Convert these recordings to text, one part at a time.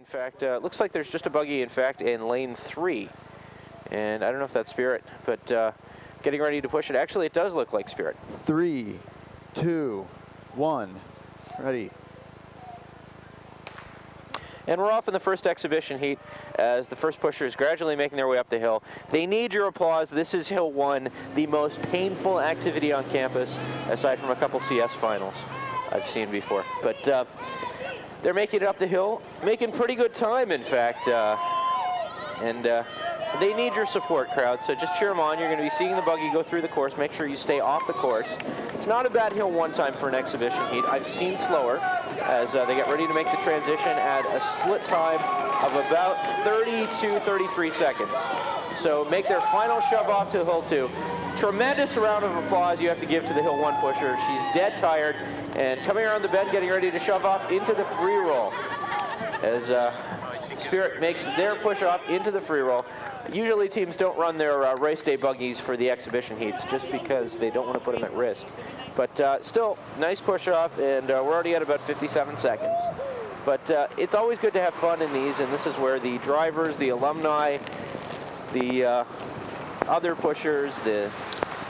fact, looks like there's just a buggy, in fact, in lane 3. And I don't know if that's Spirit, but getting ready to push it. Actually, it does look like Spirit. 3, 2, 1, ready. And we're off in the first exhibition heat as the first pusher is gradually making their way up the hill. They need your applause. This is Hill 1, the most painful activity on campus, aside from a couple CS finals I've seen before. But they're making it up the hill, making pretty good time, in fact. They need your support, crowd, so just cheer them on. You're going to be seeing the buggy go through the course. Make sure you stay off the course. It's not a bad Hill 1 time for an exhibition heat. I've seen slower as they get ready to make the transition at a split time of about 32, 33 seconds. So make their final shove off to Hill 2. Tremendous round of applause you have to give to the Hill 1 pusher. She's dead tired and coming around the bend, getting ready to shove off into the free roll as Spirit makes their push off into the free roll. Usually teams don't run their race day buggies for the exhibition heats just because they don't want to put them at risk. But still, nice push off, and we're already at about 57 seconds. But it's always good to have fun in these, and this is where the drivers, the alumni, the other pushers, the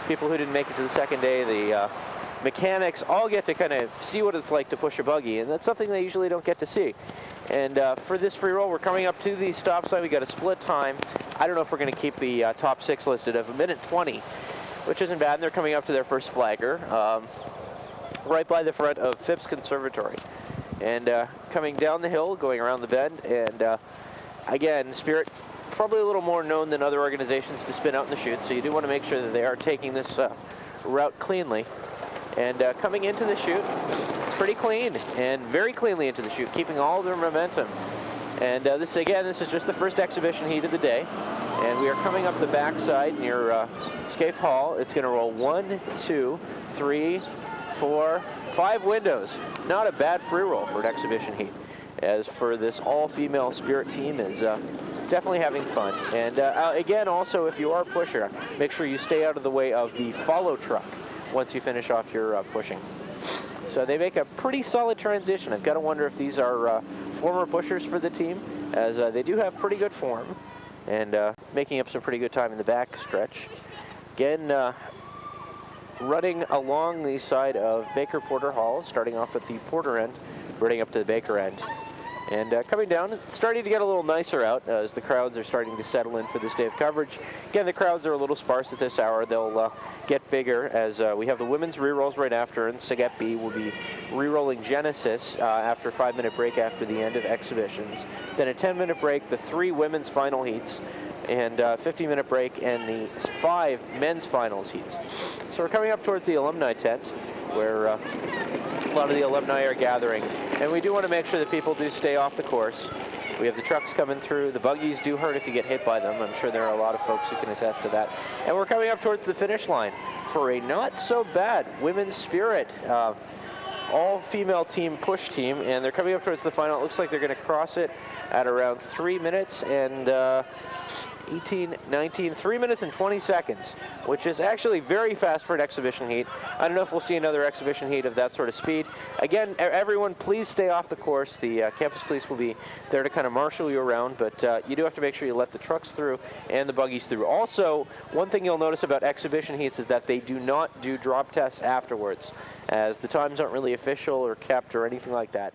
people who didn't make it to the second day, the mechanics all get to kind of see what it's like to push a buggy, and that's something they usually don't get to see. And for this free roll, we're coming up to the stop sign. We got a split time. I don't know if we're going to keep the top 6 listed of 1:20, which isn't bad. And they're coming up to their first flagger, right by the front of Phipps Conservatory. And coming down the hill, going around the bend, and again, Spirit, probably a little more known than other organizations to spin out in the chute, so you do want to make sure that they are taking this route cleanly. And coming into the chute, it's pretty clean, and very cleanly into the chute, keeping all their momentum. And this is just the first exhibition heat of the day. And we are coming up the backside near Scaife Hall. It's going to roll 1, 2, 3, 4, 5 windows. Not a bad free roll for an exhibition heat. As for this all-female Spirit team is definitely having fun. And again, also, if you are a pusher, make sure you stay out of the way of the follow truck once you finish off your pushing. So they make a pretty solid transition. I've got to wonder if these are former pushers for the team, as they do have pretty good form and making up some pretty good time in the back stretch. Again, running along the side of Baker Porter Hall, starting off at the Porter end, running up to the Baker end. And coming down, it's starting to get a little nicer out as the crowds are starting to settle in for this day of coverage. Again, the crowds are a little sparse at this hour. They'll get bigger as we have the women's rerolls right after, and Saget B will be rerolling Genesis after a 5-minute break after the end of exhibitions. Then a 10-minute break, the 3 women's final heats, and a 15-minute break, and the 5 men's finals heats. So we're coming up towards the alumni tent, where a lot of the alumni are gathering. And we do want to make sure that people do stay off the course. We have the trucks coming through. The buggies do hurt if you get hit by them. I'm sure there are a lot of folks who can attest to that. And we're coming up towards the finish line for a not so bad women's Spirit all-female team push team. And they're coming up towards the final. It looks like they're going to cross it at around 3 minutes and 18, 19, 3 minutes and 20 seconds, which is actually very fast for an exhibition heat. I don't know if we'll see another exhibition heat of that sort of speed. Again, everyone, please stay off the course. The campus police will be there to kind of marshal you around, but you do have to make sure you let the trucks through and the buggies through. Also, one thing you'll notice about exhibition heats is that they do not do drop tests afterwards, as the times aren't really official or kept or anything like that.